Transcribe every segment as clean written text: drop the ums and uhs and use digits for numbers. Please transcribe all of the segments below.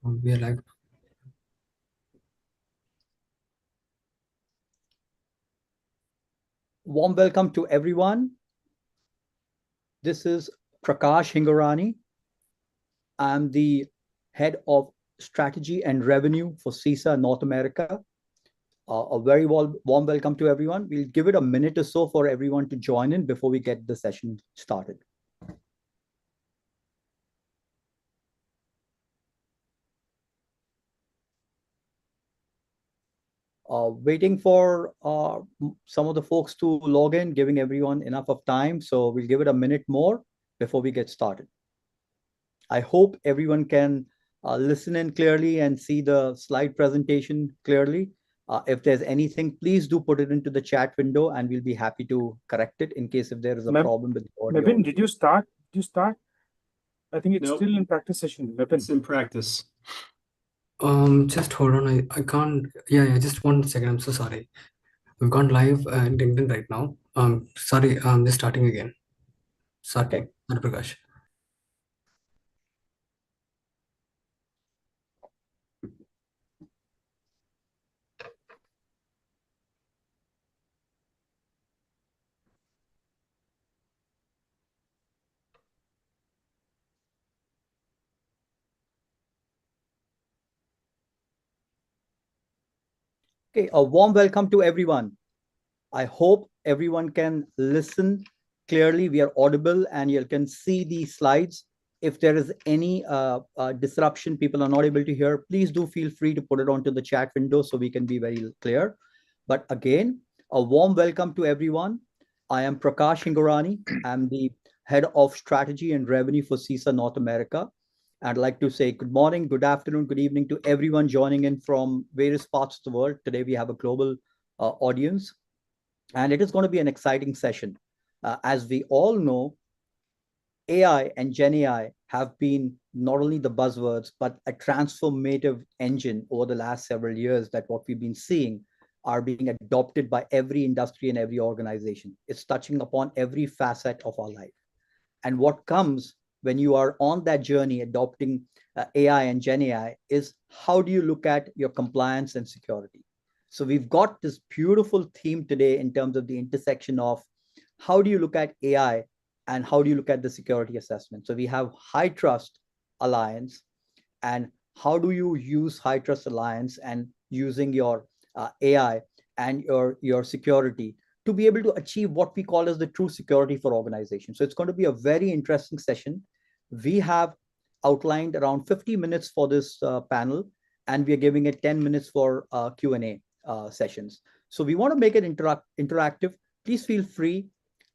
We are like, Warm welcome to everyone. This is Prakash Hingorani. I'm the head of strategy and revenue for CISA North America. A very warm welcome to everyone. We'll give it a minute or so for everyone to join in before we get the session started. Waiting for some of the folks to log in, giving everyone enough of time. So we'll give it a minute more before we get started. I hope everyone can listen in clearly and see the slide presentation clearly. If there's anything, please do put it into the chat window and we'll be happy to correct it in case if there is a problem with the audio. Mepin, did you start? I think it's Nope. still in practice session. Mepin. It's in practice. just hold on. I can't. Yeah, just 1 second. I'm so sorry. We've gone live in LinkedIn right now. Sorry. Just starting again. Sorry, Okay. Prakash. Okay, a warm welcome to everyone. I hope everyone can listen clearly. We are audible and you can see the slides. If there is any disruption, people are not able to hear, please do feel free to put it onto the chat window so we can be very clear. But again, a warm welcome to everyone. I am Prakash Hingorani. I'm the head of strategy and revenue for CISA North America. I'd like to say good morning, good afternoon, good evening to everyone joining in from various parts of the world. Today we have a global audience, and it is going to be an exciting session. As we all know, AI and Gen AI have been not only the buzzwords, but a transformative engine over the last several years that what we've been seeing are being adopted by every industry and every organization. It's touching upon every facet of our life. And what comes when you are on that journey adopting AI and Gen AI is how do you look at your compliance and security? So we've got this beautiful theme today in terms of the intersection of how do you look at AI and how do you look at the security assessment? So we have HITRUST Alliance and how do you use HITRUST Alliance and using your AI and your security to be able to achieve what we call as the true security for organizations. So it's going to be a very interesting session. We have outlined around 50 minutes for this panel, and we are giving it 10 minutes for Q&A sessions. So we want to make it interactive. Please feel free.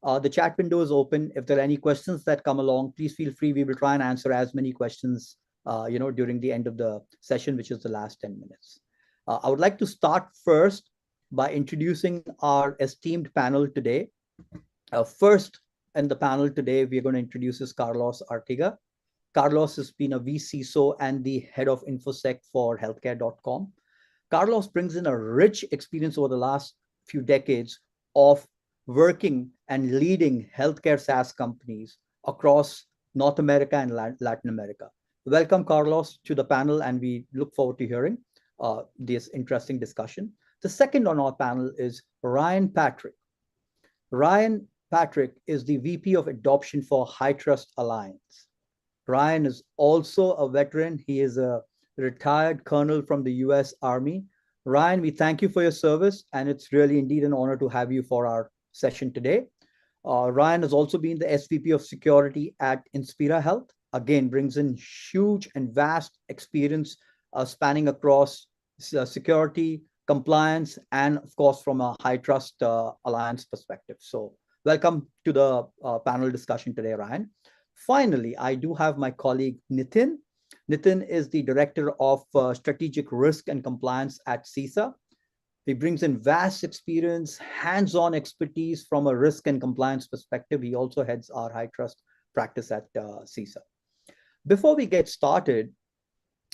The chat window is open. If there are any questions that come along, please feel free. We will try and answer as many questions during the end of the session, which is the last 10 minutes. I would like to start first by introducing our esteemed panel today. First in the panel today, we're going to introduce is Carlos Artiga. Carlos has been a vCISO and the head of InfoSec for healthcare.com. Carlos brings in a rich experience over the last few decades of working and leading healthcare SaaS companies across North America and Latin America. Welcome, Carlos, to the panel, and we look forward to hearing this interesting discussion. The second on our panel is Ryan Patrick. Ryan Patrick is the VP of Adoption for HITRUST Alliance. Ryan is also a veteran. He is a retired colonel from the US Army. Ryan, we thank you for your service, and it's really indeed an honor to have you for our session today. Ryan has also been the SVP of Security at Inspira Health. Again, brings in huge and vast experience spanning across security, compliance, and of course, from a HITRUST Alliance perspective. So welcome to the panel discussion today, Ryan. Finally, I do have my colleague, Nitin. Nitin is the Director of Strategic Risk and Compliance at CISA. He brings in vast experience, hands-on expertise from a risk and compliance perspective. He also heads our HITRUST practice at CISA. Before we get started,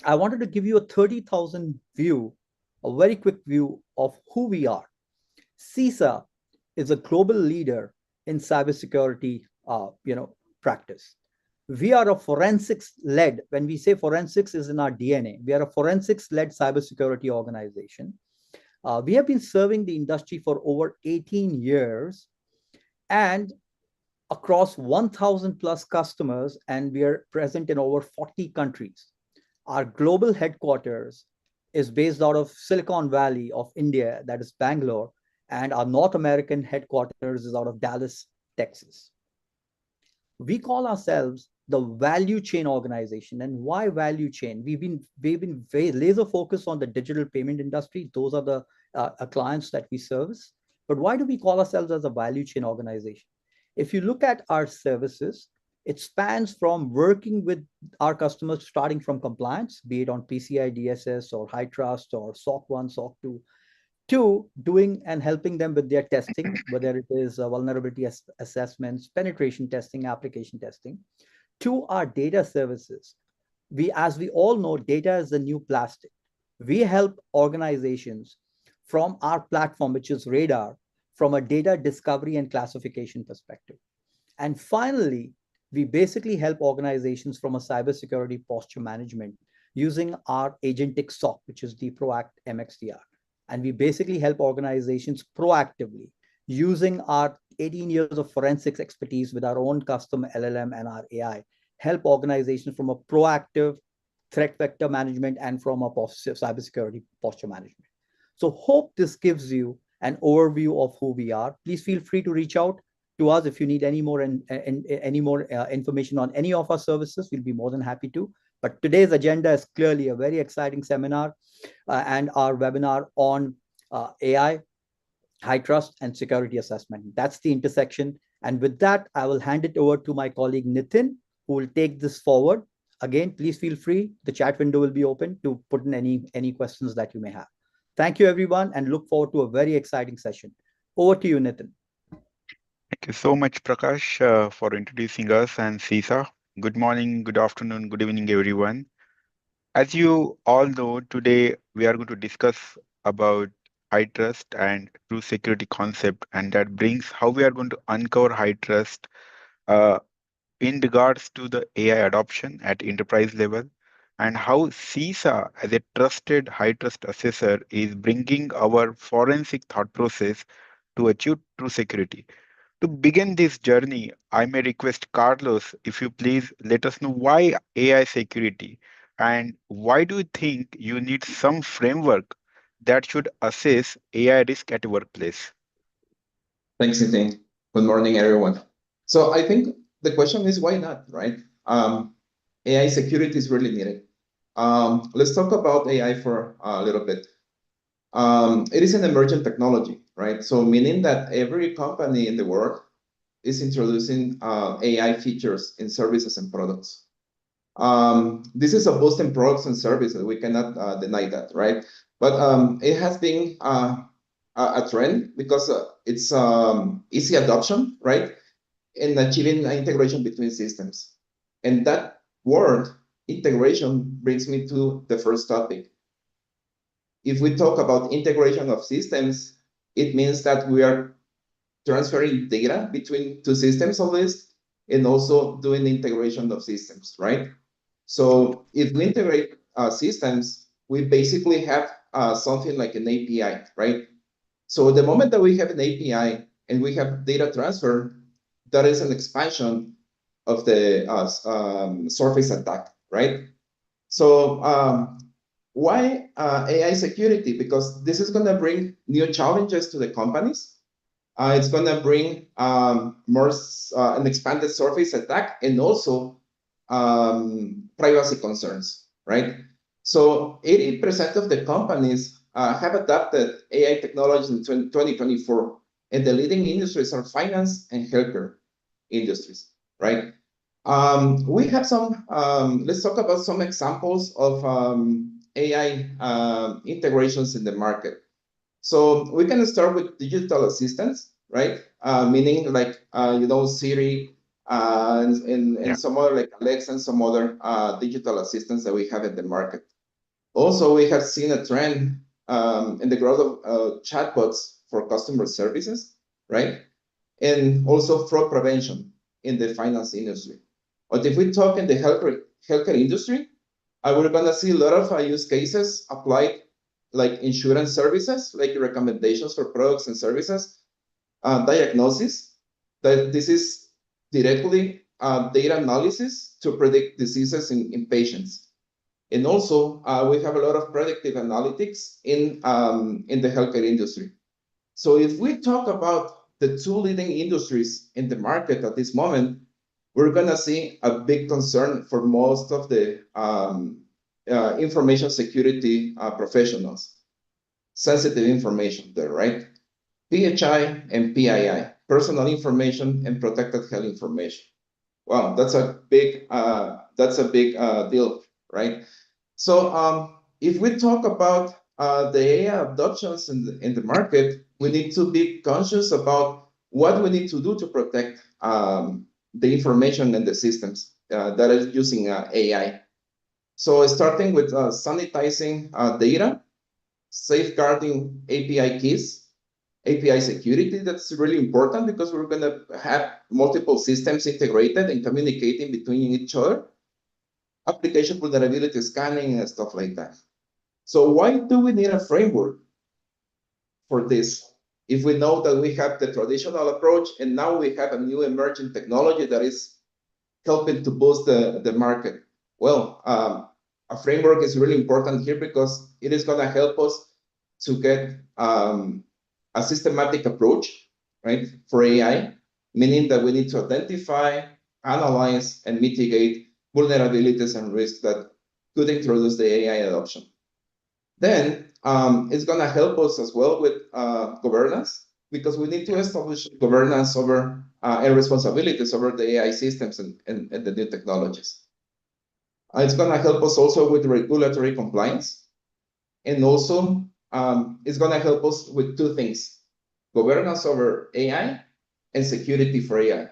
I wanted to give you a 30,000 view, a very quick view of who we are. CISA is a global leader in cybersecurity practice. We are a forensics-led, when we say forensics is in our DNA, we are a forensics-led cybersecurity organization. We have been serving the industry for over 18 years and across 1,000 plus customers, and we are present in over 40 countries. Our global headquarters is based out of Silicon Valley of India, that is Bangalore, and our North American headquarters is out of Dallas, Texas. We call ourselves the value chain organization. And why value chain? We've been very laser focused on the digital payment industry. Those are the clients that we service. But why do we call ourselves as a value chain organization? If you look at our services, it spans from working with our customers, starting from compliance, be it on PCI DSS or HITRUST or SOC 1, SOC 2, to doing and helping them with their testing, whether it is vulnerability assessments, penetration testing, application testing, to our data services. As we all know, data is the new plastic. We help organizations from our platform, which is Radar, from a data discovery and classification perspective. And finally, we basically help organizations from a cybersecurity posture management using our agentic SOC, which is the Proact MXDR. And we basically help organizations proactively using our 18 years of forensics expertise with our own custom LLM and our AI, help organizations from a proactive threat vector management and from a cybersecurity posture management. So hope this gives you an overview of who we are. Please feel free to reach out to us if you need any more information on any of our services. We'll be more than happy to. But today's agenda is clearly a very exciting seminar and our webinar on AI, HITRUST, and security assessment. That's the intersection. And with that, I will hand it over to my colleague Nitin, who will take this forward. Again, please feel free. The chat window will be open to put in any questions that you may have. Thank you, everyone, and look forward to a very exciting session. Over to you, Nitin. Thank you so much, Prakash, for introducing us and Sisa. Good morning, good afternoon, good evening, everyone. As you all know, today we are going to discuss about HITRUST and true security concept, and that brings how we are going to uncover HITRUST in regards to the AI adoption at enterprise level, and how CISA as a trusted HITRUST assessor is bringing our forensic thought process to achieve true security. To begin this journey, I may request Carlos, if you please let us know why AI security and why do you think you need some framework that should assess AI risk at a workplace? Thanks, Nitin. Good morning, everyone. So I think the question is why not, right? AI security is really needed. Let's talk about AI for a little bit. It is an emergent technology, right? So meaning that every company in the world is introducing AI features in services and products. This is a boost in products and services. We cannot deny that, right? But it has been a trend because it's easy adoption, right? And achieving integration between systems. And that word, integration, brings me to the first topic. If we talk about integration of systems, it means that we are transferring data between two systems at least, and also doing integration of systems, right? So if we integrate systems, we basically have something like an API, right? So the moment that we have an API and we have data transfer, that is an expansion of the surface attack, right? So why AI security? Because this is going to bring new challenges to the companies. It's going to bring an expanded surface attack and also privacy concerns, right? So 80% of the companies have adopted AI technologies in 2024, and the leading industries are finance and healthcare industries, right? We have some, let's talk about some examples of AI integrations in the market. So we can start with digital assistants, right? Meaning like, Siri and some other like Alexa and some other digital assistants that we have in the market. Also, we have seen a trend in the growth of chatbots for customer services, right? And also fraud prevention in the finance industry. But if we talk in the healthcare industry, we're going to see a lot of use cases applied, like insurance services, like recommendations for products and services, diagnosis, that this is directly data analysis to predict diseases in patients. And also, we have a lot of predictive analytics in the healthcare industry. So if we talk about the two leading industries in the market at this moment, we're going to see a big concern for most of the information security professionals. Sensitive information there, right? PHI and PII, personal information and protected health information. Wow, that's a big deal, right? So if we talk about the AI adoptions in the market, we need to be conscious about what we need to do to protect the information and the systems that are using AI. So starting with sanitizing data, safeguarding API keys, API security, that's really important because we're going to have multiple systems integrated and communicating between each other, application vulnerability scanning and stuff like that. So why do we need a framework for this? If we know that we have the traditional approach and now we have a new emerging technology that is helping to boost the market. Well, a framework is really important here because it is going to help us to get a systematic approach, right, for AI, meaning that we need to identify, analyze, and mitigate vulnerabilities and risks that could introduce the AI adoption. Then it's going to help us as well with governance, because we need to establish governance over and responsibilities over the AI systems and the new technologies. It's going to help us also with regulatory compliance. And also, it's going to help us with two things: governance over AI and security for AI.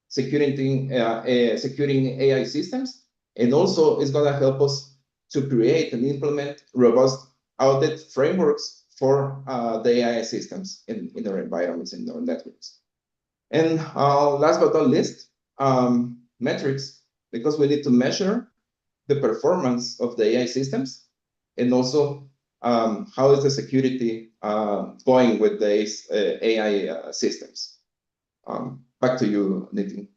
Securing AI systems. And also, it's going to help us to create and implement robust audit frameworks for the AI systems in our environments, in our networks. And last but not least, metrics, because we need to measure the performance of the AI systems, and also how is the security going with these AI systems. Back to you, Nitin.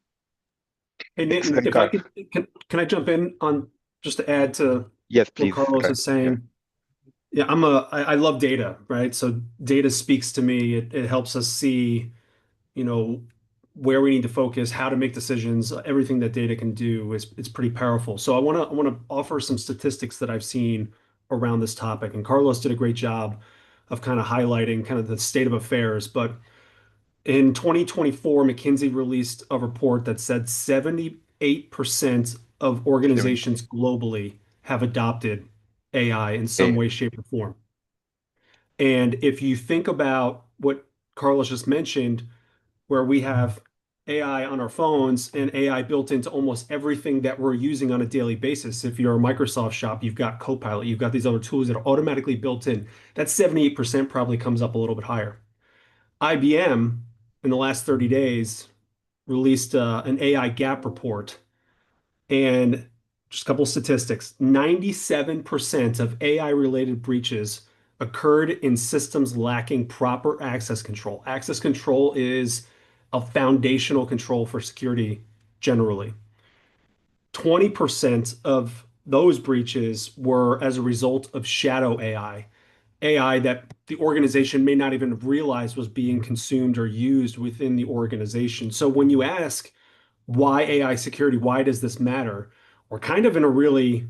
Hey, Nitin, if I could, can I jump in on just to add to Yes, what please. Carlos is saying? Yeah, I love data, right? So data speaks to me. It helps us see, where we need to focus, how to make decisions. Everything that data can do it's pretty powerful. So I want to offer some statistics that I've seen around this topic, and Carlos did a great job of kind of highlighting kind of the state of affairs. But in 2024, McKinsey released a report that said 78% of organizations globally have adopted AI in some way, shape, or form. And if you think about what Carlos just mentioned, where we have AI on our phones and AI built into almost everything that we're using on a daily basis. If you're a Microsoft shop, you've got Copilot, you've got these other tools that are automatically built in. That 78% probably comes up a little bit higher. IBM, in the last 30 days, released an AI gap report. And just a couple of statistics: 97% of AI-related breaches occurred in systems lacking proper access control. Access control is a foundational control for security generally. 20% of those breaches were as a result of shadow AI, AI that the organization may not even realize was being consumed or used within the organization. So when you ask why AI security, why does this matter, we're kind of in a really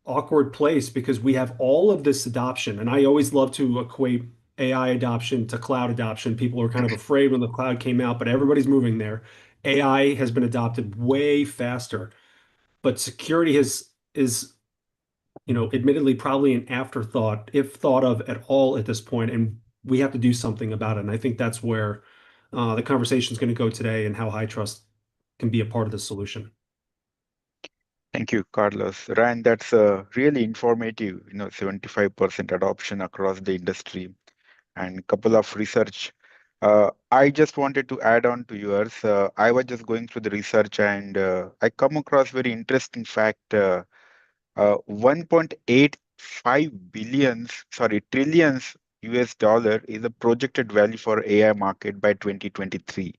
awkward place because we have all of this adoption. And I always love to equate AI adoption to cloud adoption. People are kind of afraid when the cloud came out, but everybody's moving there. AI has been adopted way faster, but security is admittedly probably an afterthought, if thought of at all at this point, and we have to do something about it. And I think that's where the conversation is going to go today, and how HITRUST can be a part of the solution. Thank you, Carlos. Ryan, that's really informative, 75% adoption across the industry, and a couple of research I just wanted to add on to yours. I was just going through the research and I come across very interesting fact. 1.85 billions, sorry, trillions US dollar is the projected value for AI market by 2023.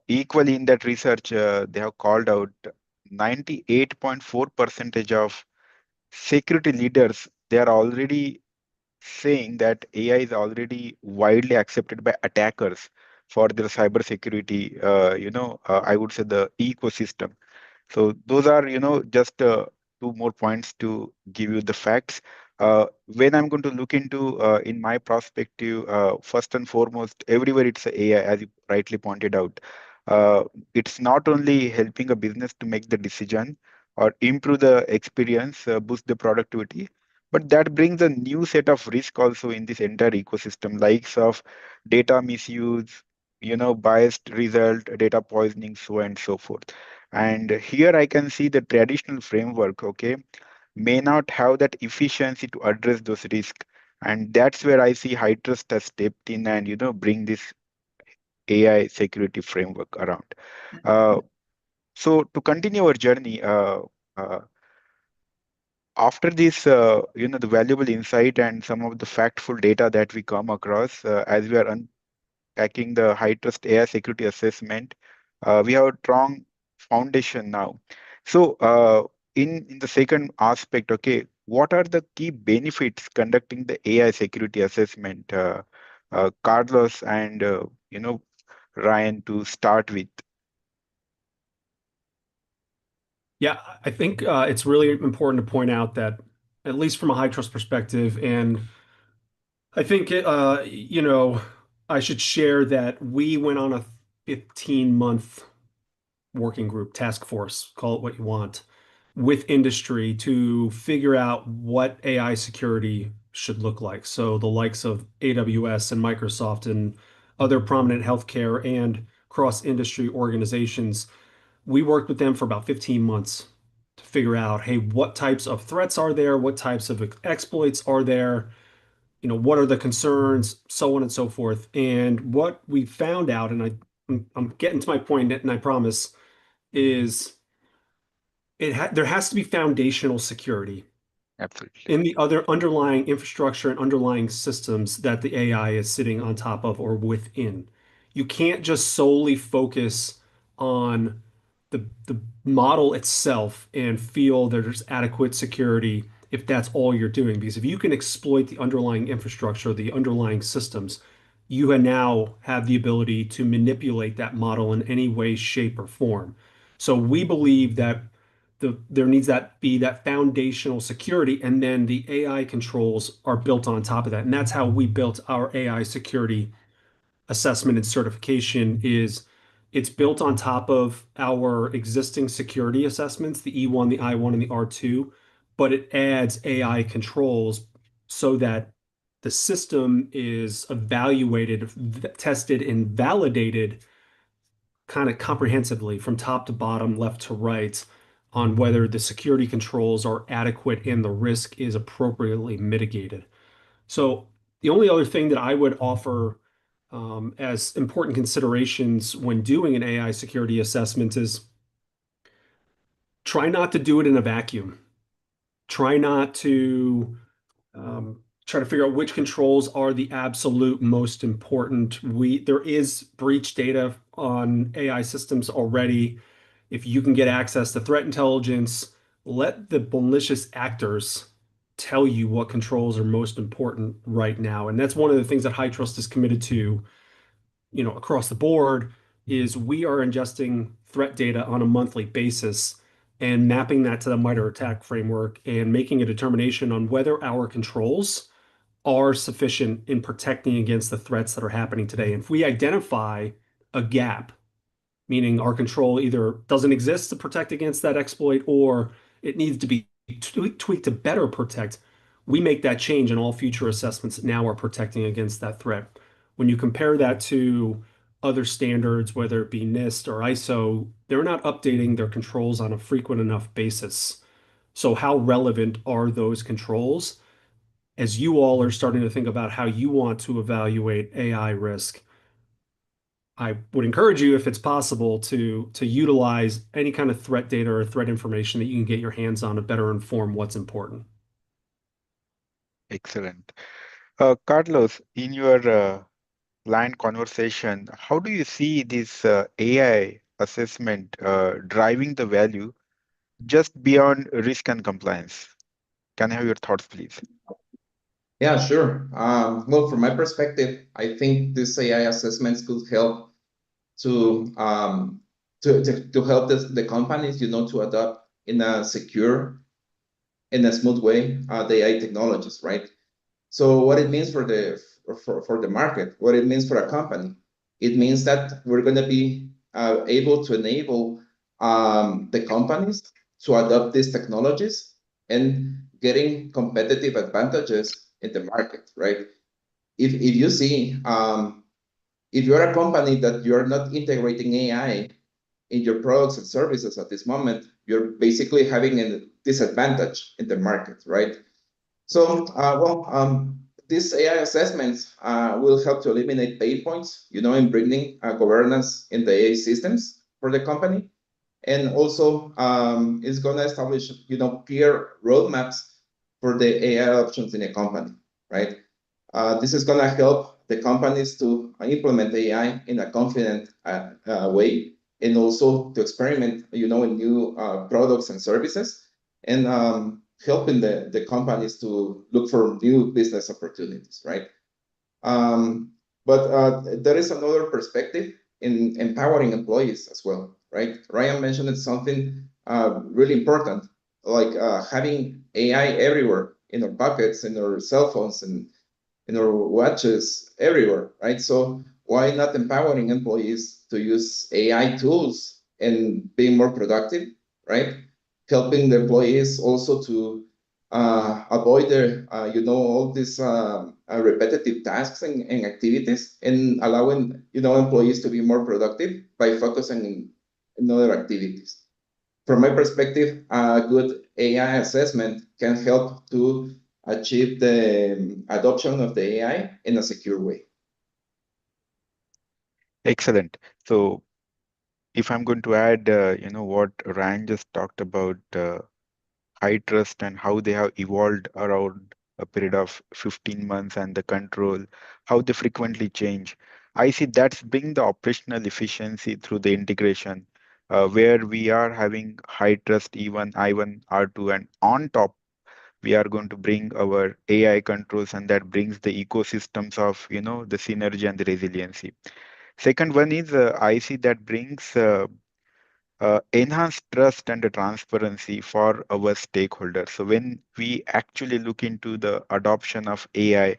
Equally in that research, they have called out 98.4 percentage of security leaders. They are already saying that AI is already widely accepted by attackers for their cybersecurity, I would say the ecosystem. So those are, just two more points to give you the facts. When I'm going to look into, in my perspective, first and foremost, everywhere it's a AI, as you rightly pointed out. Uh, it's not only helping a business to make the decision or improve the experience, boost the productivity, but that brings a new set of risk also in this entire ecosystem, likes of data misuse, biased result, data poisoning, so and so forth. And here I can see the traditional framework, okay, may not have that efficiency to address those risks. And that's where I see HITRUST has stepped in and, bring this AI security framework around. Uh, so to continue our journey, uh, after this, the valuable insight and some of the factful data that we come across as we are unpacking the HITRUST AI security assessment, we have a strong foundation now. So, in the second aspect, okay, what are the key benefits conducting the AI security assessment? Carlos and Ryan to start with. Yeah, I think it's really important to point out that, at least from a high trust perspective, and I think I should share that we went on a 15-month working group, task force, call it what you want, with industry to figure out what AI security should look like. So the likes of AWS and Microsoft and other prominent healthcare and cross-industry organizations, we worked with them for about 15 months to figure out, hey, what types of threats are there? What types of exploits are there? What are the concerns, so on and so forth. And what we found out, and I'm getting to my point, and I promise, is there has to be foundational security Absolutely. in the other underlying infrastructure and underlying systems that the AI is sitting on top of or within. You can't just solely focus on the model itself and feel that there's adequate security if that's all you're doing. Because if you can exploit the underlying infrastructure, the underlying systems, you now have the ability to manipulate that model in any way, shape, or form. So we believe that there needs that be that foundational security, and then the AI controls are built on top of that. And that's how we built our AI security assessment and certification. Is it's built on top of our existing security assessments, the E1, the I1, and the R2, but it adds AI controls so that the system is evaluated, tested, and validated kind of comprehensively from top to bottom, left to right, on whether the security controls are adequate and the risk is appropriately mitigated. So the only other thing that I would offer as important considerations when doing an AI security assessment is try not to do it in a vacuum. Try not to try to figure out which controls are the absolute most important. There is breach data on AI systems already. If you can get access to threat intelligence, let the malicious actors tell you what controls are most important right now. And that's one of the things that HITRUST is committed to, across the board, is we are ingesting threat data on a monthly basis and mapping that to the MITRE ATT&CK framework and making a determination on whether our controls are sufficient in protecting against the threats that are happening today. And if we identify a gap, meaning our control either doesn't exist to protect against that exploit or it needs to be tweaked to better protect, we make that change and all future assessments now are protecting against that threat. When you compare that to other standards, whether it be NIST or ISO, they're not updating their controls on a frequent enough basis. So how relevant are those controls as you all are starting to think about how you want to evaluate AI risk? I would encourage you, if it's possible, to utilize any kind of threat data or threat information that you can get your hands on to better inform what's important. Excellent. Carlos, in your client conversation, how do you see this AI assessment driving the value just beyond risk and compliance? Can I have your thoughts, please? Yeah, sure. Well, from my perspective, I think this AI assessments could help to to help the companies, to adopt in a secure, in a smooth way, the AI technologies, right? So what it means for the market, what it means for a company, it means that we're going to be able to enable the companies to adopt these technologies and getting competitive advantages in the market, right? If you see, if you're a company that you're not integrating AI in your products and services at this moment, you're basically having a disadvantage in the market, right? So, these AI assessments will help to eliminate pain points, in bringing governance in the AI systems for the company. And also, it's going to establish, clear roadmaps for the AI options in a company, right? This is going to help the companies to implement AI in a confident way, and also to experiment, in new products and services, and helping the companies to look for new business opportunities, right? But there is another perspective in empowering employees as well, right? Ryan mentioned something really important, like having AI everywhere in our pockets, in our cell phones, and in our watches, everywhere, right? So why not empowering employees to use AI tools and being more productive, right? Helping the employees also to avoid their, all these repetitive tasks and activities, and allowing, employees to be more productive by focusing in other activities. From my perspective, a good AI assessment can help to achieve the adoption of the AI in a secure way. Excellent. So if I'm going to add, what Ryan just talked about, high trust and how they have evolved around a period of 15 months, and the control, how they frequently change. I see that's bring the operational efficiency through the integration, where we are having high trust E1, I1, R2, and on top, we are going to bring our AI controls, and that brings the ecosystems of, the synergy and the resiliency. Second one is I see that brings enhanced trust and the transparency for our stakeholders. So when we actually look into the adoption of AI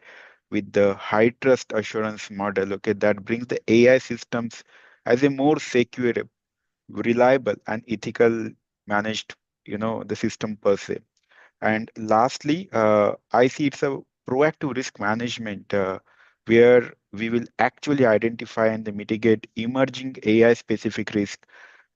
with the high trust assurance model, okay, that brings the AI systems as a more secure, reliable, and ethical managed, the system per se. And lastly, I see it's a proactive risk management, where we will actually identify and mitigate emerging AI specific risk,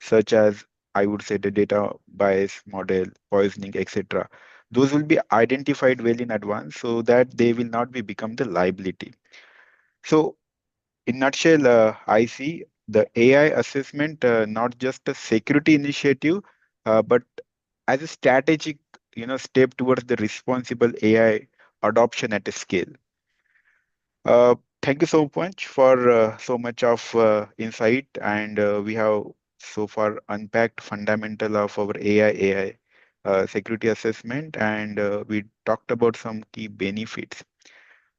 such as, I would say, the data bias model, poisoning, etc. Those will be identified well in advance so that they will not be become the liability. So in nutshell, I see the AI assessment not just a security initiative, but as a strategic, step towards the responsible AI adoption at a scale. Thank you so much for so much of insight, and we have so far unpacked fundamental of our AI security assessment, and we talked about some key benefits.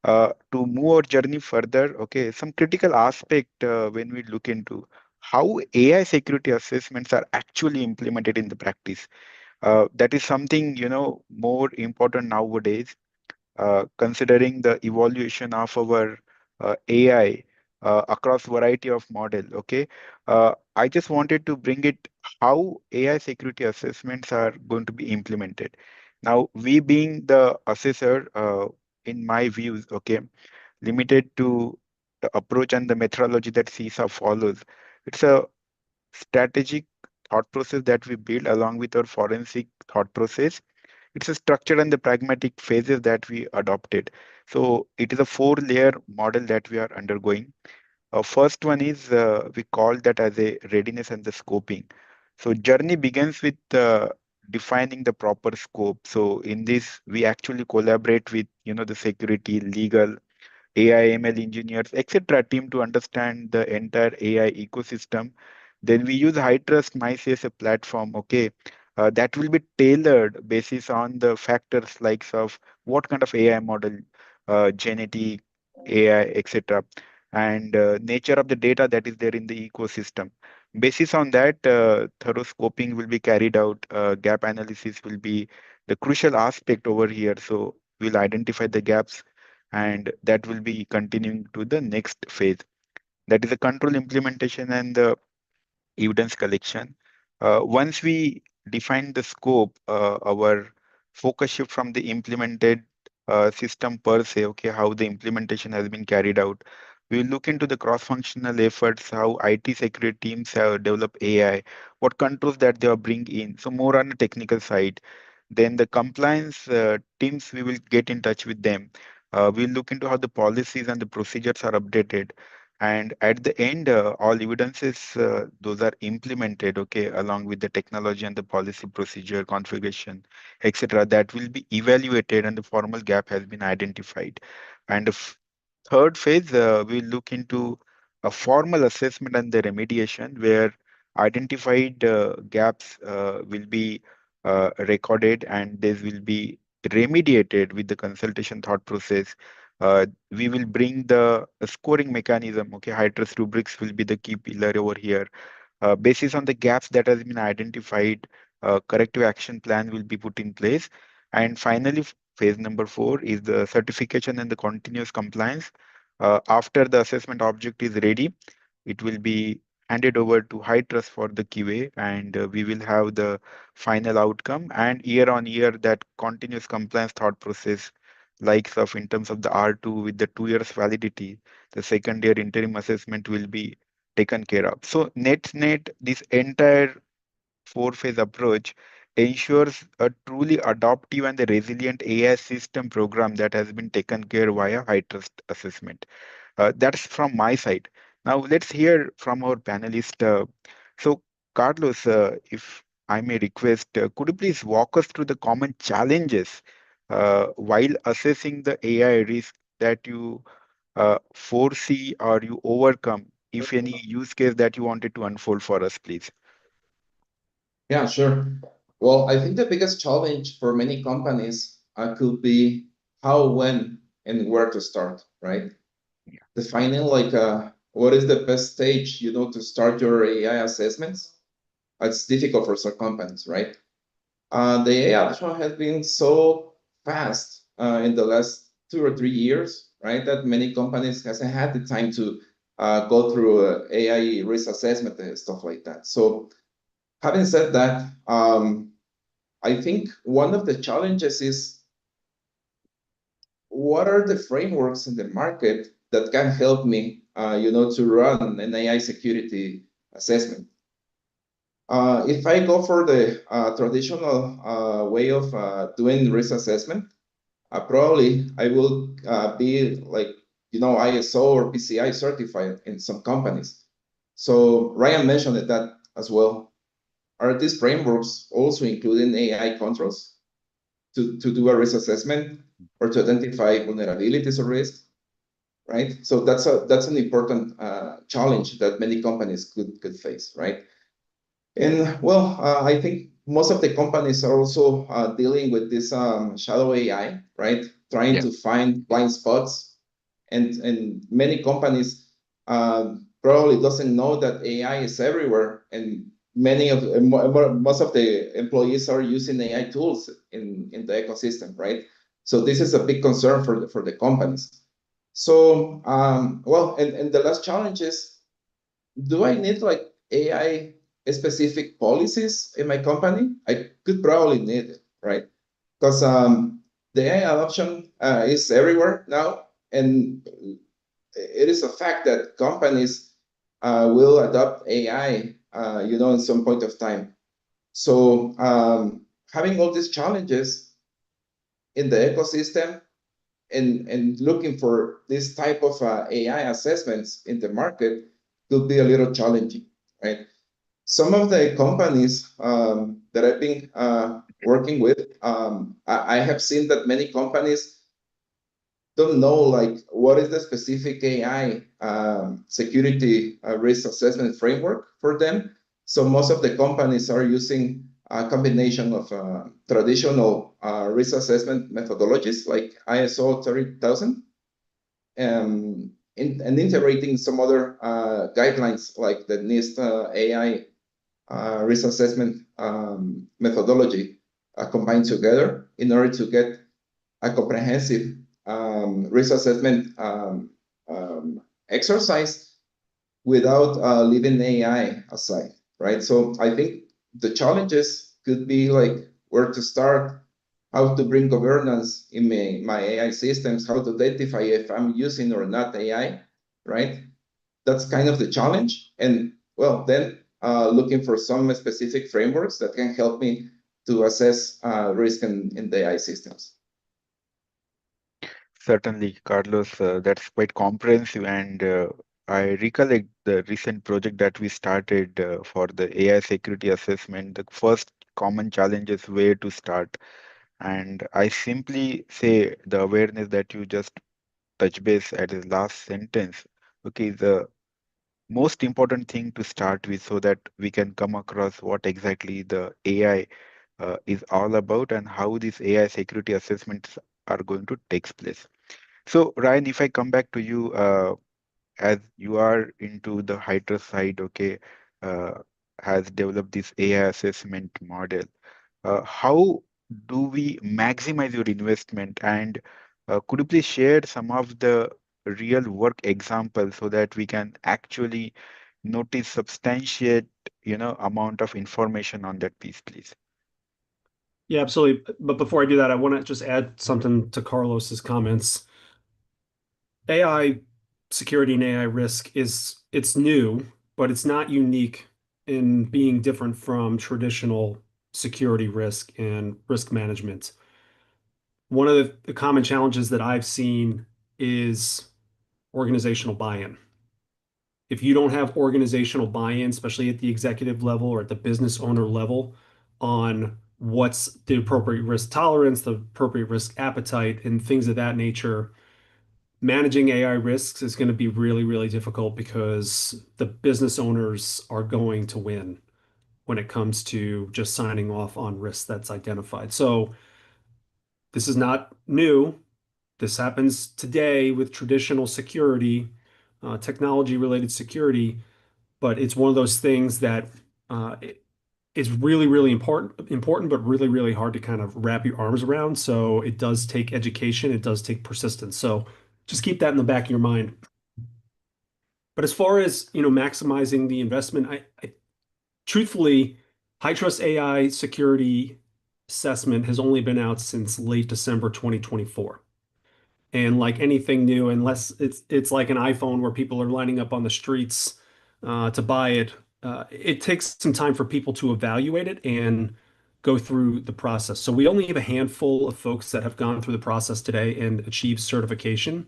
To move our journey further, okay, some critical aspect when we look into how AI security assessments are actually implemented in the practice. That is something, more important nowadays, considering the evaluation of our AI across variety of model. Okay, I just wanted to bring it how AI security assessments are going to be implemented. Now, we being the assessor, in my views, okay, limited to the approach and the methodology that CISA follows. It's a strategic thought process that we build along with our forensic thought process. It's a structured and the pragmatic phases that we adopted. So it is a 4-layer model that we are undergoing. First one is we call that as a readiness and the scoping. So journey begins with defining the proper scope. So in this, we actually collaborate with the security, legal, AI, ML engineers, etc. team to understand the entire AI ecosystem. Then we use HITRUST MICE as a platform, okay, that will be tailored basis on the factors likes of what kind of AI model, genetic AI, etc., and nature of the data that is there in the ecosystem. Basis on that, thorough scoping will be carried out. Gap analysis will be the crucial aspect over here. So we'll identify the gaps and that will be continuing to the next phase. That is the control implementation and the evidence collection. Once we define the scope, our focus shift from the implemented system per se, okay, how the implementation has been carried out. We will look into the cross-functional efforts, how IT security teams have developed AI, what controls that they are bring in. So more on the technical side. Then the compliance teams, we will get in touch with them. We'll look into how the policies and the procedures are updated. And at the end, all evidences, those are implemented, okay, along with the technology and the policy procedure configuration, etc. That will be evaluated and the formal gap has been identified. And the third phase, we'll look into a formal assessment and the remediation where identified gaps will be recorded and this will be remediated with the consultation thought process. We will bring the scoring mechanism. Okay, HITRUST rubrics will be the key pillar over here. Basis on the gaps that has been identified, corrective action plan will be put in place. And finally, phase number 4 is the certification and the continuous compliance. After the assessment object is ready, it will be handed over to HITRUST for the QA, and we will have the final outcome. And year on year, that continuous compliance thought process, likes of in terms of the R2 with the 2 years validity, the second year interim assessment will be taken care of. So net, this entire 4 phase approach ensures a truly adaptive and the resilient AI system program that has been taken care via HITRUST assessment. That's from my side. Now let's hear from our panelist. So Carlos, if I may request, could you please walk us through the common challenges while assessing the AI risk that you foresee or you overcome, if any use case that you wanted to unfold for us, please? Yeah, sure. Well, I think the biggest challenge for many companies could be how, when, and where to start, right? Yeah. Defining like what is the best stage, to start your AI assessments. It's difficult for some companies, right? The AI adoption has been so fast in the last 2 or 3 years, right? That many companies hasn't had the time to go through AI risk assessment and stuff like that. So having said that, I think one of the challenges is what are the frameworks in the market that can help me, to run an AI security assessment. If I go for the traditional way of doing risk assessment, probably I will be like, ISO or PCI certified in some companies. So Ryan mentioned that as well. Are these frameworks also including AI controls to do a risk assessment or to identify vulnerabilities or risks, right? So that's an important challenge that many companies could face, right? And well, I think most of the companies are also dealing with this shadow AI, right? Trying Yeah. to find blind spots, and many companies probably doesn't know that AI is everywhere, and most of the employees are using AI tools in the ecosystem, right? So this is a big concern for the companies. So well, and the last challenge is, do I need like AI specific policies in my company? I could probably need it, right? Because the AI adoption is everywhere now, and it is a fact that companies will adopt AI, in some point of time. So having all these challenges in the ecosystem, and looking for this type of AI assessments in the market could be a little challenging, right? Some of the companies that I've been working with, I have seen that many companies don't know like what is the specific AI security risk assessment framework for them. So most of the companies are using a combination of traditional risk assessment methodologies like ISO 30000 and integrating some other guidelines like the NIST AI risk assessment methodology combined together in order to get a comprehensive risk assessment exercise without leaving AI aside, right? So I think the challenges could be like where to start, how to bring governance in my AI systems, how to identify if I'm using or not AI, right? That's kind of the challenge. And well, then looking for some specific frameworks that can help me to assess risk in the AI systems. Certainly, Carlos, that's quite comprehensive. And I recollect the recent project that we started for the AI security assessment. The first common challenge is where to start. And I simply say the awareness that you just touch base at the last sentence. Okay, the most important thing to start with so that we can come across what exactly the AI is all about and how these AI security assessments are going to take place. So, Ryan, if I come back to you, as you are into the HITRUST side, okay, uh, has developed this AI assessment model. How do we maximize your investment? And could you please share some of the real work examples so that we can actually notice substantiate, amount of information on that piece, please? Yeah, absolutely. But before I do that, I want to just add something to Carlos's comments. AI security and AI risk it's new, but it's not unique in being different from traditional security risk and risk management. One of the common challenges that I've seen is organizational buy-in. If you don't have organizational buy-in, especially at the executive level or at the business owner level, on what's the appropriate risk tolerance, the appropriate risk appetite, and things of that nature, managing AI risks is going to be really, really difficult because the business owners are going to win when it comes to just signing off on risks that's identified. So this is not new. This happens today with traditional security, technology-related security, but it's one of those things that is really, really important, but really, really hard to kind of wrap your arms around. So it does take education, it does take persistence. So just keep that in the back of your mind. But as far as, maximizing the investment, I truthfully, HITRUST AI Security Assessment has only been out since late December 2024. And like anything new, unless it's like an iPhone where people are lining up on the streets to buy it, it takes some time for people to evaluate it and go through the process. So we only have a handful of folks that have gone through the process today and achieved certification.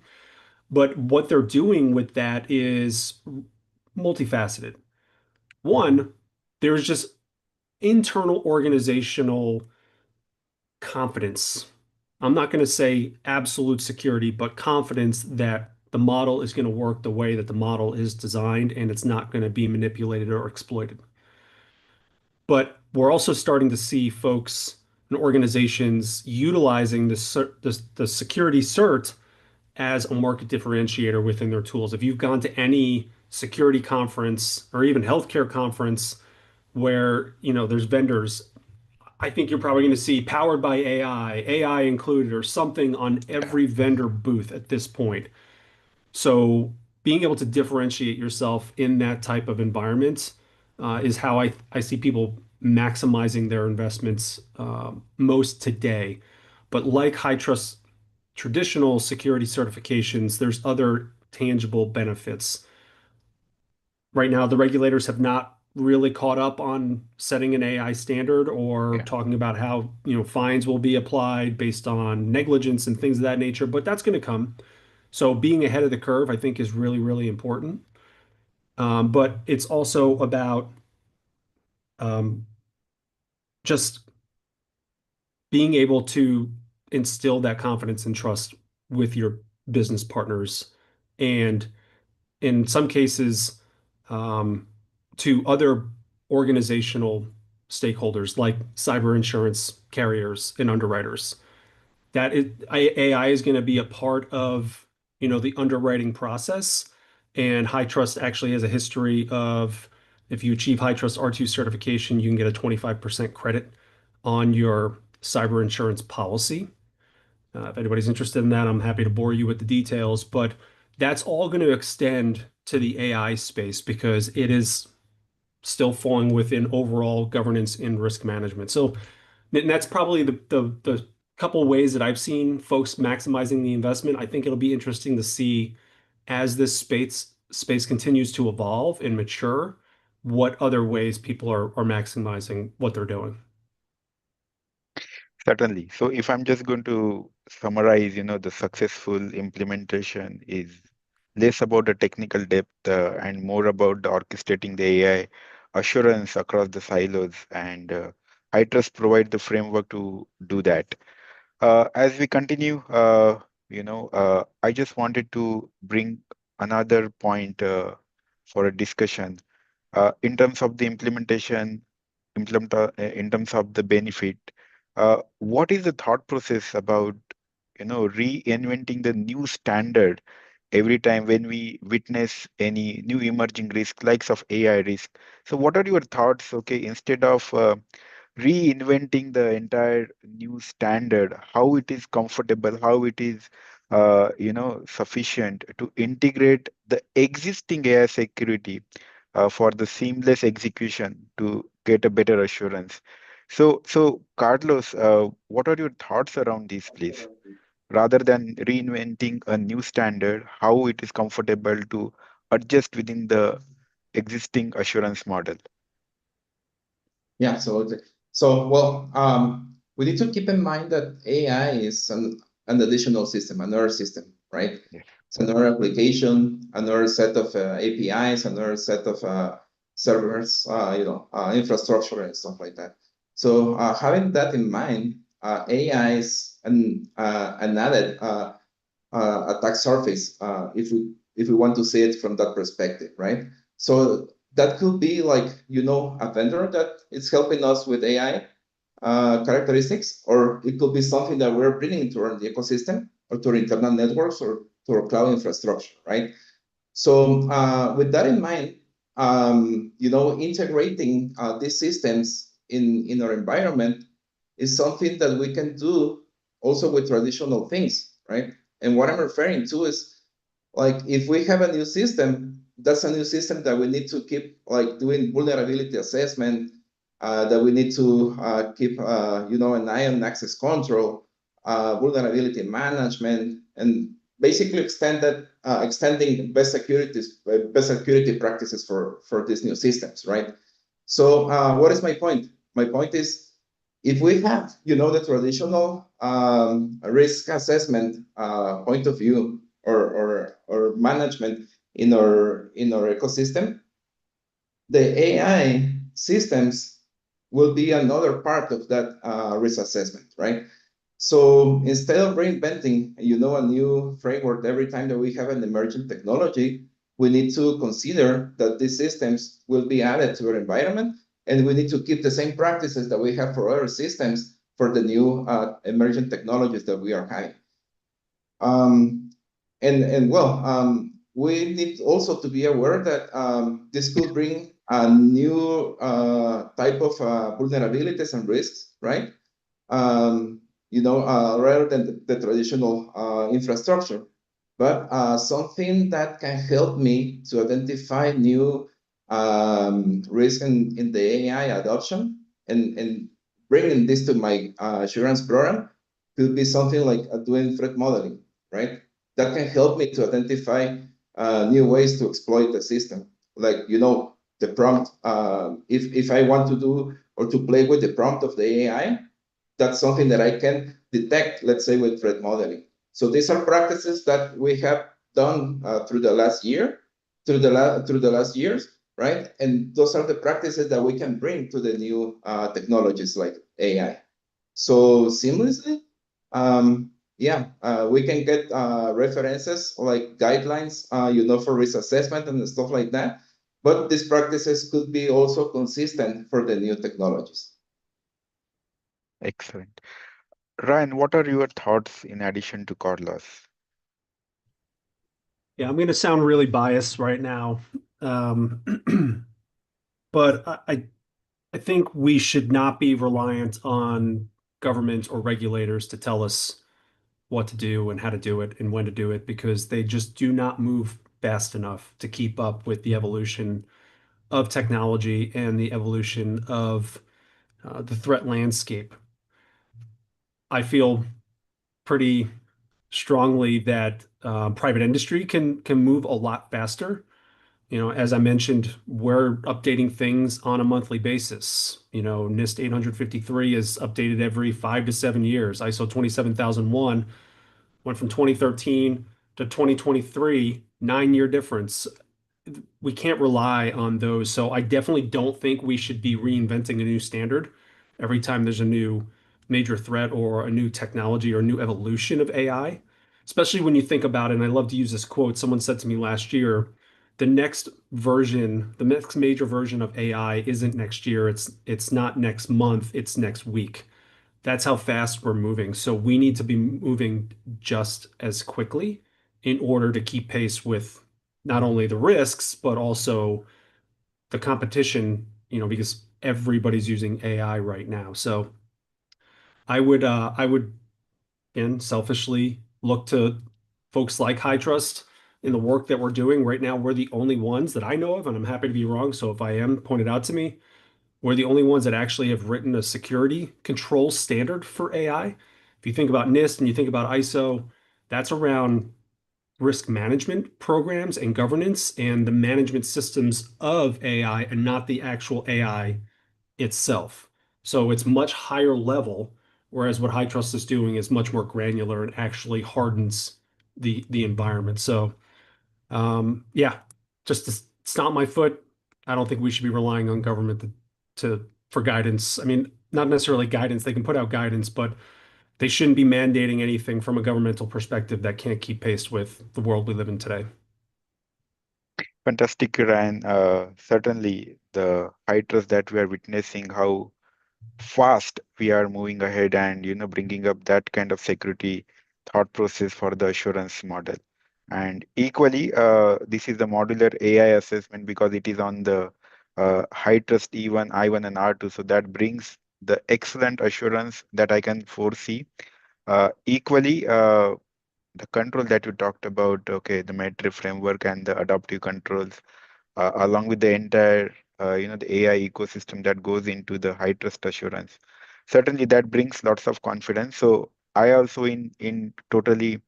But what they're doing with that is multifaceted. One, there's just internal organizational confidence. I'm not going to say absolute security, but confidence that the model is going to work the way that the model is designed and it's not going to be manipulated or exploited. But we're also starting to see folks and organizations utilizing the security cert as a market differentiator within their tools. If you've gone to any security conference or even healthcare conference where, there's vendors, I think you're probably going to see powered by AI included, or something on every vendor booth at this point. So being able to differentiate yourself in that type of environment is how I see people maximizing their investments most today. But like HITRUST traditional security certifications, there's other tangible benefits. Right now, the regulators have not really caught up on setting an AI standard or Yeah. talking about how, fines will be applied based on negligence and things of that nature, but that's going to come. So being ahead of the curve, I think, is really, really important. But it's also about um, just being able to instill that confidence and trust with your business partners, and in some cases, um, to other organizational stakeholders like cyber insurance carriers and underwriters. AI is going to be a part of, the underwriting process. And HITRUST actually has a history of, if you achieve HITRUST R2 certification, you can get a 25% credit on your cyber insurance policy. If anybody's interested in that, I'm happy to bore you with the details, but that's all going to extend to the AI space because it is still falling within overall governance and risk management. So, and that's probably the couple ways that I've seen folks maximizing the investment. I think it'll be interesting to see as this space continues to evolve and mature, what other ways people are maximizing what they're doing. Certainly. So if I'm just going to summarize, the successful implementation is less about the technical depth and more about the orchestrating the AI assurance across the silos. And HITRUST provide the framework to do that. As we continue, I just wanted to bring another point for a discussion in terms of the in terms of the benefit. What is the thought process about, reinventing the new standard every time when we witness any new emerging risk, likes of AI risk? So, what are your thoughts? Okay, instead of reinventing the entire new standard, how it is comfortable, how it is sufficient to integrate the existing AI security for the seamless execution to get a better assurance. So Carlos, what are your thoughts around this, please? Rather than reinventing a new standard, how it is comfortable to adjust within the existing assurance model? Yeah, absolutely. So, well, we need to keep in mind that AI is an additional system, another system, right? Yes. It's another application, another set of APIs, another set of servers, infrastructure and stuff like that. So, having that in mind, AI is an added attack surface, if we want to see it from that perspective, right? So that could be like, a vendor that is helping us with AI characteristics, or it could be something that we're bringing into our ecosystem or to our internal networks or to our cloud infrastructure, right? So with that in mind, integrating these systems in our environment is something that we can do also with traditional things, right? And what I'm referring to is, like, if we have a new system, that's a new system that we need to keep like doing vulnerability assessment, that we need to keep an eye on access control, vulnerability management, and basically extending best security practices for these new systems, right? So what is my point? My point is, if we have the traditional risk assessment point of view or management in our ecosystem, the AI systems will be another part of that risk assessment, right? So instead of reinventing, a new framework every time that we have an emerging technology, we need to consider that these systems will be added to our environment, and we need to keep the same practices that we have for other systems for the new emerging technologies that we are having. We need also to be aware that this could bring a new type of vulnerabilities and risks, right? Rather than the traditional infrastructure, but something that can help me to identify new risk in the AI adoption and bringing this to my assurance program could be something like doing threat modeling, right? That can help me to identify new ways to exploit the system. Like, the prompt. If I want to do or to play with the prompt of the AI, that's something that I can detect, let's say, with threat modeling. So these are practices that we have done through the last year, through the last years, right? And those are the practices that we can bring to the new technologies like AI. So seamlessly, we can get references like guidelines, for risk assessment and stuff like that. But these practices could be also consistent for the new technologies. Excellent. Ryan, what are your thoughts in addition to Carlos? Yeah, I'm going to sound really biased right now. But I think we should not be reliant on government or regulators to tell us what to do and how to do it and when to do it, because they just do not move fast enough to keep up with the evolution of technology and the evolution of the threat landscape. I feel pretty strongly that private industry can move a lot faster. As I mentioned, we're updating things on a monthly basis. NIST 853 is updated every 5 to 7 years. ISO 27001 went from 2013 to 2023, 9-year difference. We can't rely on those. So I definitely don't think we should be reinventing a new standard every time there's a new major threat or a new technology or a new evolution of AI, especially when you think about it. And I love to use this quote. Someone said to me last year, the next major version of AI isn't next year. It's not next month, it's next week. That's how fast we're moving. So we need to be moving just as quickly in order to keep pace with not only the risks, but also the competition, because everybody's using AI right now. So I would again selfishly look to folks like HITRUST in the work that we're doing right now. We're the only ones that I know of, and I'm happy to be wrong. So if I am, pointed out to me. We're the only ones that actually have written a security control standard for AI. If you think about NIST and you think about ISO, that's around risk management programs and governance and the management systems of AI and not the actual AI itself. So it's much higher level, whereas what HITRUST is doing is much more granular and actually hardens the environment. So yeah, just to stomp my foot, I don't think we should be relying on government for guidance. I mean, not necessarily guidance. They can put out guidance, but they shouldn't be mandating anything from a governmental perspective that can't keep pace with the world we live in today. Fantastic, Ryan. Certainly, the high trust that we are witnessing, how fast we are moving ahead and bringing up that kind of security thought process for the assurance model. And equally, this is the modular AI assessment because it is on the high trust E1, I1, and R2. So that brings the excellent assurance that I can foresee. Equally, the control that you talked about, okay, the metric framework and the adaptive controls, along with the entire, the AI ecosystem that goes into the high trust assurance. Certainly, that brings lots of confidence. So I also in totally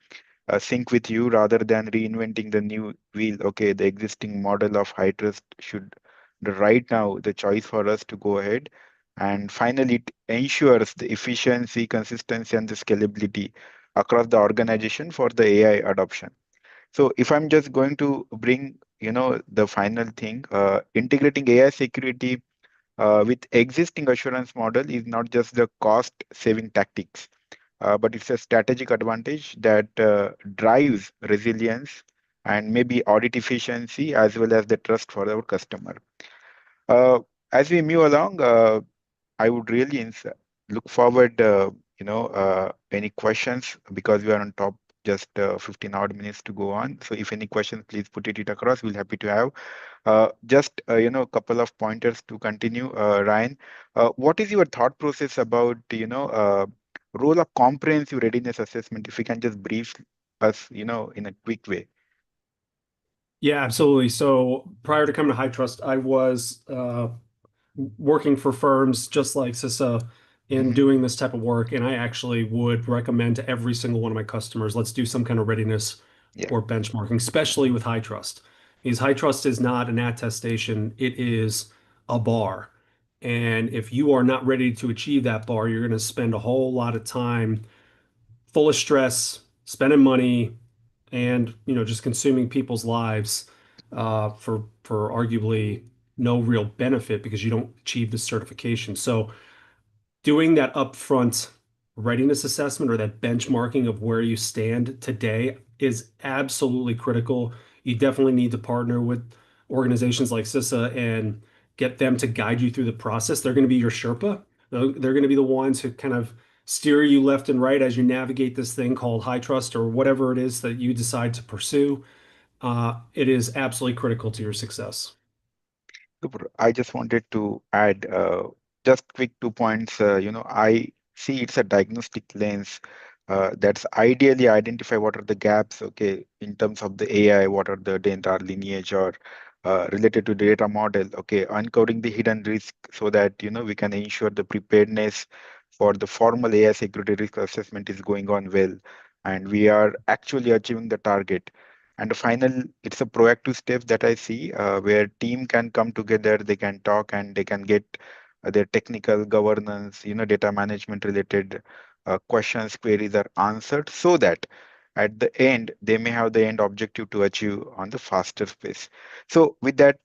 sync with you rather than reinventing the new wheel. Okay, the existing model of high trust should right now the choice for us to go ahead. And finally, it ensures the efficiency, consistency, and the scalability across the organization for the AI adoption. So if I'm just going to bring, the final thing, integrating AI security with existing assurance model is not just the cost saving tactics, but it's a strategic advantage that drives resilience and maybe audit efficiency as well as the trust for our customer. Uh, as we move along, I would really look forward, any questions because we are on top, just 15 odd minutes to go on. So if any questions, please put it across. We'll happy to have. Just, a couple of pointers to continue, Ryan. What is your thought process about, role of comprehensive readiness assessment? If you can just brief us, in a quick way. Yeah, absolutely. So prior to coming to HITRUST, I was working for firms just like CISA in doing this type of work. And I actually would recommend to every single one of my customers, let's do some kind of readiness Yeah. or benchmarking, especially with HITRUST. Because HITRUST is not an attestation, it is a bar. And if you are not ready to achieve that bar, you're going to spend a whole lot of time full of stress, spending money, and just consuming people's lives for arguably no real benefit because you don't achieve the certification. So doing that upfront readiness assessment or that benchmarking of where you stand today is absolutely critical. You definitely need to partner with organizations like CISA and get them to guide you through the process. They're going to be your Sherpa. They're going to be the ones who kind of steer you left and right as you navigate this thing called HITRUST or whatever it is that you decide to pursue. It is absolutely critical to your success. Super. I just wanted to add just quick 2 points. I see it's a diagnostic lens that's ideally identify what are the gaps, okay, in terms of the AI, what are the data lineage or related to data model, okay, uncovering the hidden risk so that, we can ensure the preparedness for the formal AI security risk assessment is going on well, and we are actually achieving the target. And the final, it's a proactive step that I see where team can come together, they can talk and they can get their technical governance, data management related questions, queries are answered so that at the end, they may have the end objective to achieve on the faster pace. So with that,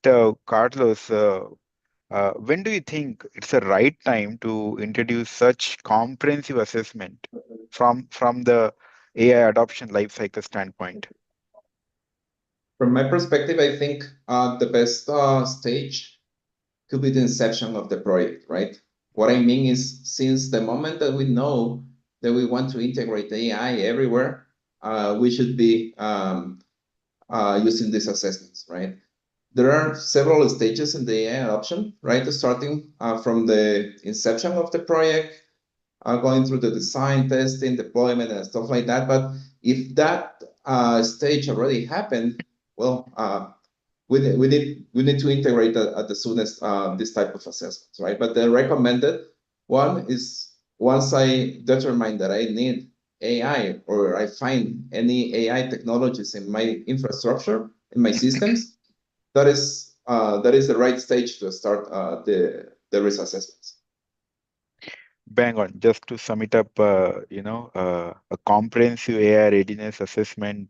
Carlos, when do you think it's the right time to introduce such comprehensive assessment from the AI adoption lifecycle standpoint? From my perspective, I think the best stage could be the inception of the project, right? What I mean is, since the moment that we know that we want to integrate AI everywhere, we should be using these assessments, right? There are several stages in the AI adoption, right? Starting from the inception of the project, going through the design, testing, deployment, and stuff like that. But if that stage already happened, well, we need to integrate at the soonest this type of assessments, right? But the recommended one is once I determine that I need AI or I find any AI technologies in my infrastructure, in my systems, that is the right stage to start the risk assessments. Bang on. Just to sum it up, a comprehensive AI readiness assessment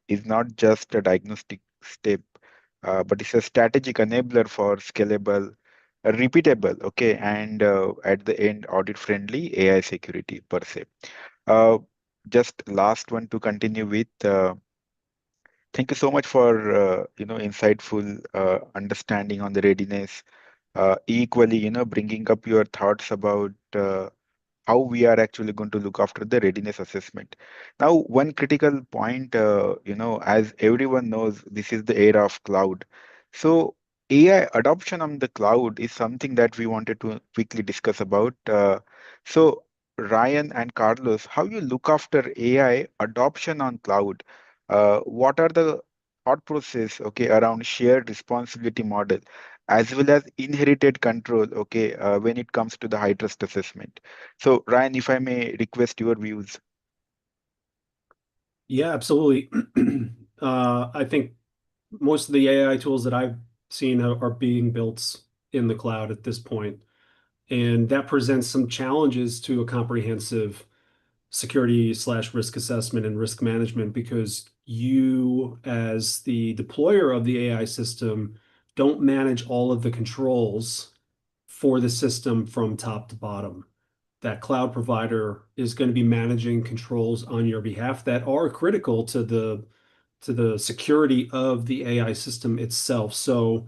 is not just a diagnostic step, but it's a strategic enabler for scalable, repeatable, okay, and at the end, audit-friendly AI security per se. Uh, just last one to continue with. Thank you so much for insightful understanding on the readiness. Equally, bringing up your thoughts about how we are actually going to look after the readiness assessment. Now, one critical point, as everyone knows, this is the era of cloud. So AI adoption on the cloud is something that we wanted to quickly discuss about. So Ryan and Carlos, how you look after AI adoption on cloud? What are the thought process, okay, around shared responsibility model as well as inherited control, okay, when it comes to the high trust assessment? So, Ryan, if I may request your views. Yeah, absolutely. I think most of the AI tools that I've seen are being built in the cloud at this point, and that presents some challenges to a comprehensive security/risk assessment and risk management because you, as the deployer of the AI system, don't manage all of the controls for the system from top to bottom. That cloud provider is going to be managing controls on your behalf that are critical to the security of the AI system itself. So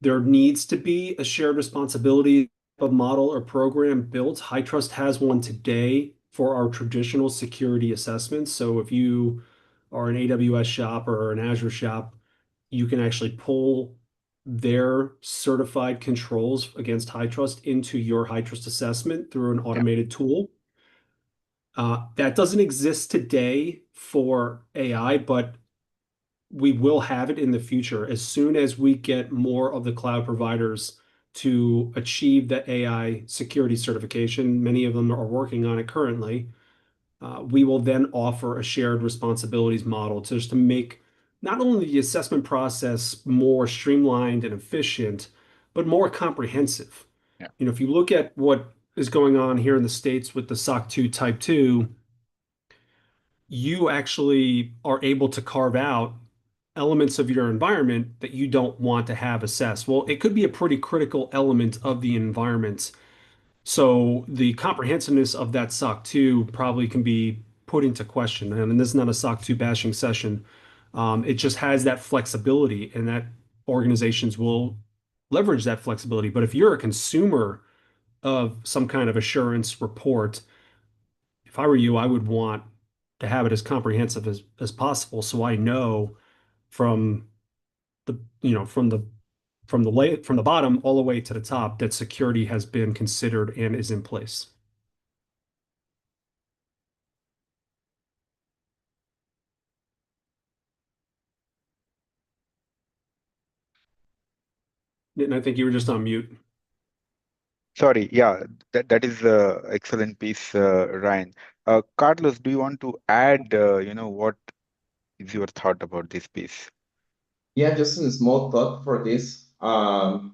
there needs to be a shared responsibility of model or program built. HITRUST has one today for our traditional security assessments. So if you are an AWS shop or an Azure shop, you can actually pull their certified controls against HITRUST into your HITRUST assessment through an Yeah. automated tool. That doesn't exist today for AI, but we will have it in the future as soon as we get more of the cloud providers to achieve the AI security certification. Many of them are working on it currently. We will then offer a shared responsibilities model to just to make not only the assessment process more streamlined and efficient, but more comprehensive. Yeah. If you look at what is going on here in the States with the SOC 2 Type 2, you actually are able to carve out elements of your environment that you don't want to have assessed. Well, it could be a pretty critical element of the environment. So the comprehensiveness of that SOC 2 probably can be put into question. And this is not a SOC 2 bashing session. It just has that flexibility, and that organizations will leverage that flexibility. But if you're a consumer of some kind of assurance report, if I were you, I would want to have it as comprehensive as possible, so I know from the from the bottom all the way to the top that security has been considered and is in place. And I think you were just on mute. Sorry, yeah, that is excellent piece, Ryan. Carlos, do you want to add, what is your thought about this piece? Yeah, just a small thought for this. I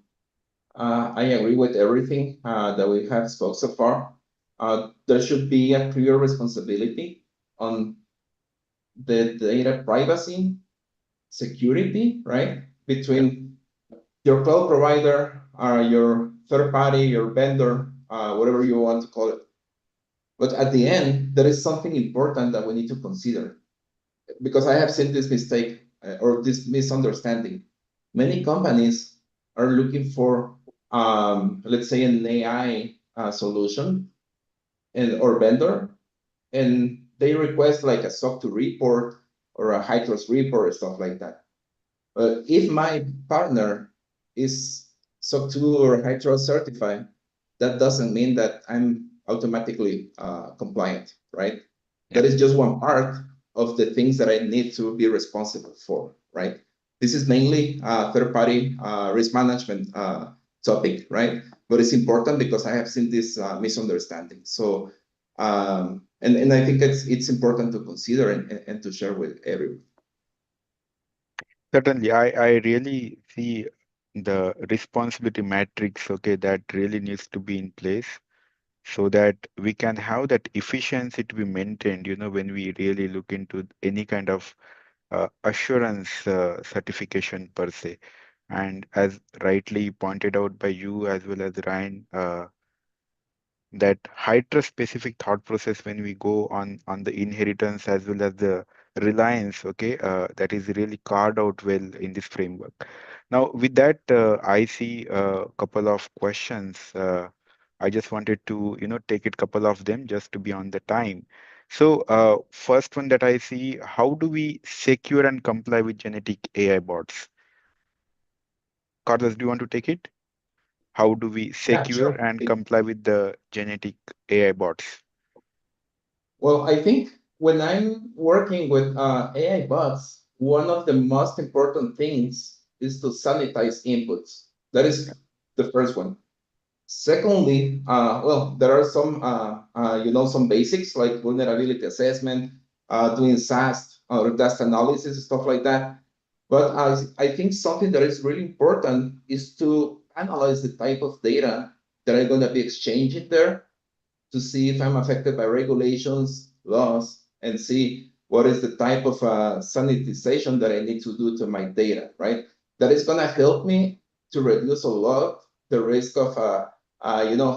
agree with everything that we have spoke so far. There should be a clear responsibility on the data privacy, security, right? Between your cloud provider, your third party, your vendor, whatever you want to call it. But at the end, there is something important that we need to consider, because I have seen this mistake or this misunderstanding. Many companies are looking for, let's say, an AI solution or vendor, and they request like a SOC 2 report or a HITRUST report or stuff like that. But if my partner is SOC 2 or HITRUST certified, that doesn't mean that I'm automatically compliant, right? Yeah. That is just one part of the things that I need to be responsible for, right? This is mainly third-party risk management topic, right? But it's important because I have seen this misunderstanding. So, and I think it's important to consider and to share with everyone. Certainly, I really see the responsibility matrix, okay, that really needs to be in place so that we can have that efficiency to be maintained, when we really look into any kind of assurance certification per se. And as rightly pointed out by you as well as Ryan, that high trust specific thought process when we go on the inheritance as well as the reliance, okay, that is really carved out well in this framework. Now with that, I see a couple of questions. I just wanted to take it couple of them just to be on the time. So first one that I see, how do we secure and comply with genetic AI bots? Carlos, do you want to take it? How do we Yeah, secure sure. and comply with the genetic AI bots? Well, I think when I'm working with AI bots, one of the most important things is to sanitize inputs. That is the first one. Secondly, well, there are some, some basics like vulnerability assessment, doing SAST or dust analysis, stuff like that. But I think something that is really important is to analyze the type of data that I'm going to be exchanging there to see if I'm affected by regulations, laws, and see what is the type of sanitization that I need to do to my data, right? That is going to help me to reduce a lot the risk of,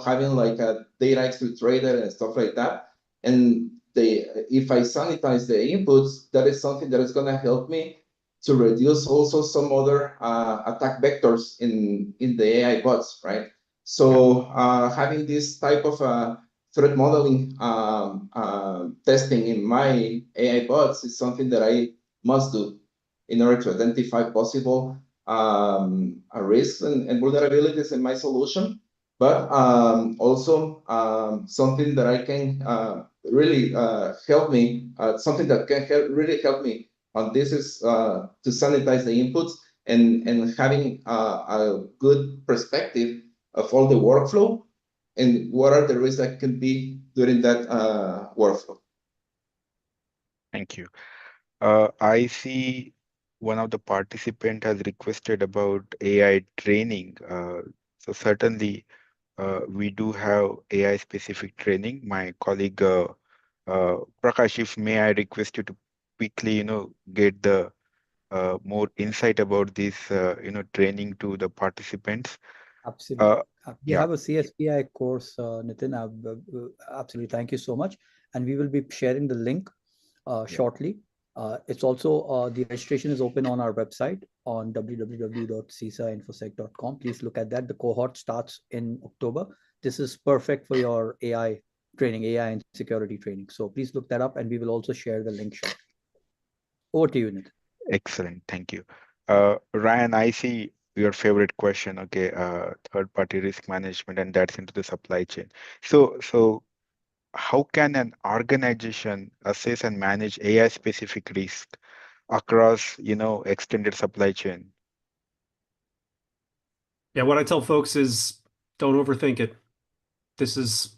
having like a data exfiltrated and stuff like that. And if I sanitize the inputs, that is something that is going to help me to reduce also some other attack vectors in the AI bots, right? So having this type of threat modeling testing in my AI bots is something that I must do in order to identify possible risks and vulnerabilities in my solution, but also something that I can really help me, something that can really help me on this is to sanitize the inputs and having a good perspective of all the workflow and what are the risks that can be during that workflow. Thank you. I see one of the participant has requested about AI training. So certainly we do have AI specific training. My colleague Prakash, if may I request you to quickly, get the more insight about this, training to the participants. Absolutely. We Yeah, have a CSPI course, Nitin. Absolutely. Thank you so much. And we will be sharing the link yeah. shortly. It's also the registration is open on our website on www.cisainfosec.com. Please look at that. The cohort starts in October. This is perfect for your AI training, AI and security training. So please look that up, and we will also share the link shortly. Over to you, Nitin. Excellent. Thank you. Ryan, I see your favorite question. Okay, third-party risk management, and that's into the supply chain. So how can an organization assess and manage AI-specific risk across, extended supply chain? Yeah, what I tell folks is don't overthink it. This is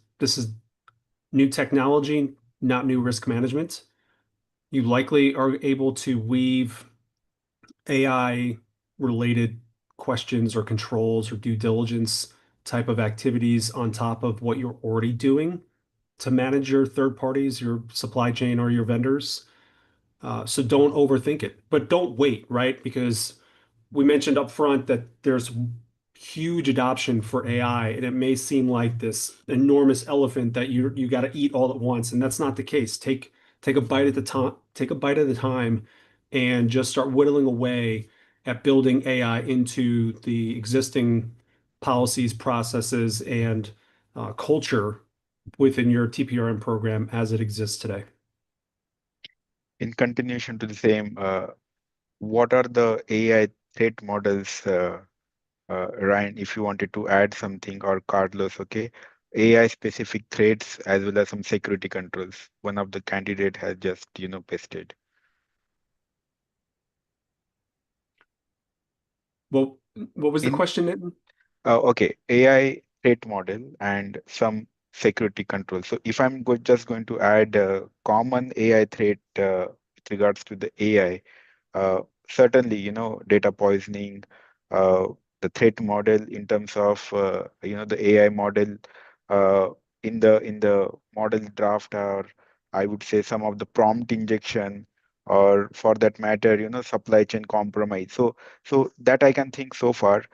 new technology, not new risk management. You likely are able to weave AI related questions or controls or due diligence type of activities on top of what you're already doing to manage your third parties, your supply chain, or your vendors. So don't overthink it, but don't wait, right? Because we mentioned up front that there's huge adoption for AI, and it may seem like this enormous elephant that you got to eat all at once, and that's not the case. Take a bite at the time, take a bite at a time, and just start whittling away at building AI into the existing policies, processes, and culture within your TPRM program as it exists today. In continuation to the same, what are the AI threat models, Ryan, if you wanted to add something, or Carlos, okay? AI specific threats as well as some security controls. One of the candidate has just, pasted. Well, what was the In question, Nitin? Okay, AI threat model and some security control. So if I'm just going to add a common AI threat with regards to the AI, certainly, data poisoning, uh, the threat model in terms of, the AI model uh, in the model draft, or I would say some of the prompt injection, or for that matter, supply chain compromise. So that I can think so far.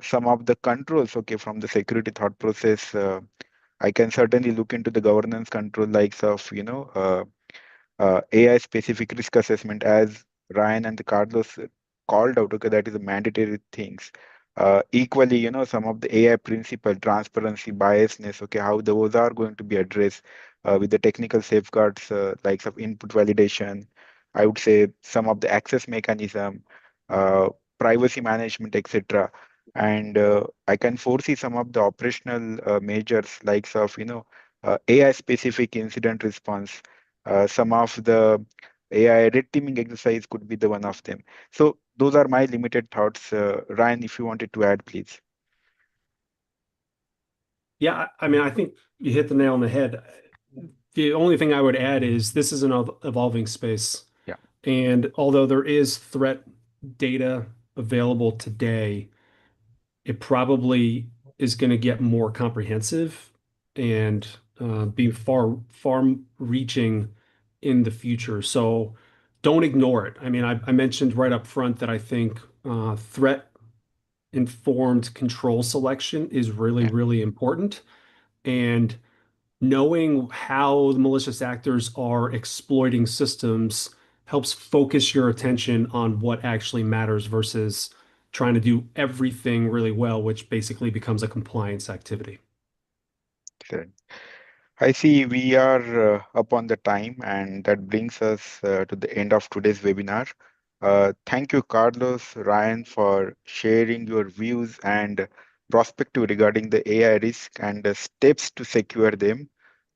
Some of the controls, okay, from the security thought process, I can certainly look into the governance control likes of, AI specific risk assessment, as Ryan and the Carlos called out. Okay, that is a mandatory things. Equally, some of the AI principle, transparency, biasness. Okay, how those are going to be addressed with the technical safeguards, likes of input validation. I would say some of the access mechanism, uh, privacy management, etc. And I can foresee some of the operational measures, likes of AI specific incident response, some of the AI red teaming exercise could be the one of them. So those are my limited thoughts. Ryan, if you wanted to add, please. Yeah, I mean, I think you hit the nail on the head. The only thing I would add is this is an evolving space. Yeah. And although there is threat data available today, it probably is going to get more comprehensive and be far reaching in the future. So don't ignore it. I mean, I mentioned right up front that I think threat informed control selection is really, Yeah. really important. And knowing how the malicious actors are exploiting systems helps focus your attention on what actually matters versus trying to do everything really well, which basically becomes a compliance activity. Excellent. I see we are up on the time, and that brings us to the end of today's webinar. Thank you, Carlos, Ryan, for sharing your views and perspective regarding the AI risk and the steps to secure them.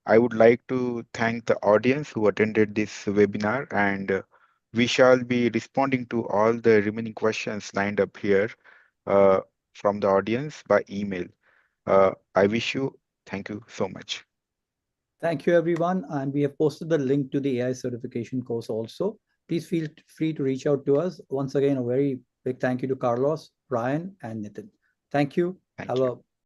I would like to thank the audience who attended this webinar, and we shall be responding to all the remaining questions lined up here uh, from the audience by email. I wish you thank you so much. Thank you, everyone. And we have posted the link to the AI certification course also please feel free to reach out to us. Once again, a very big thank you to Carlos, Ryan, and Nitin. Thank you. Thank Have you. a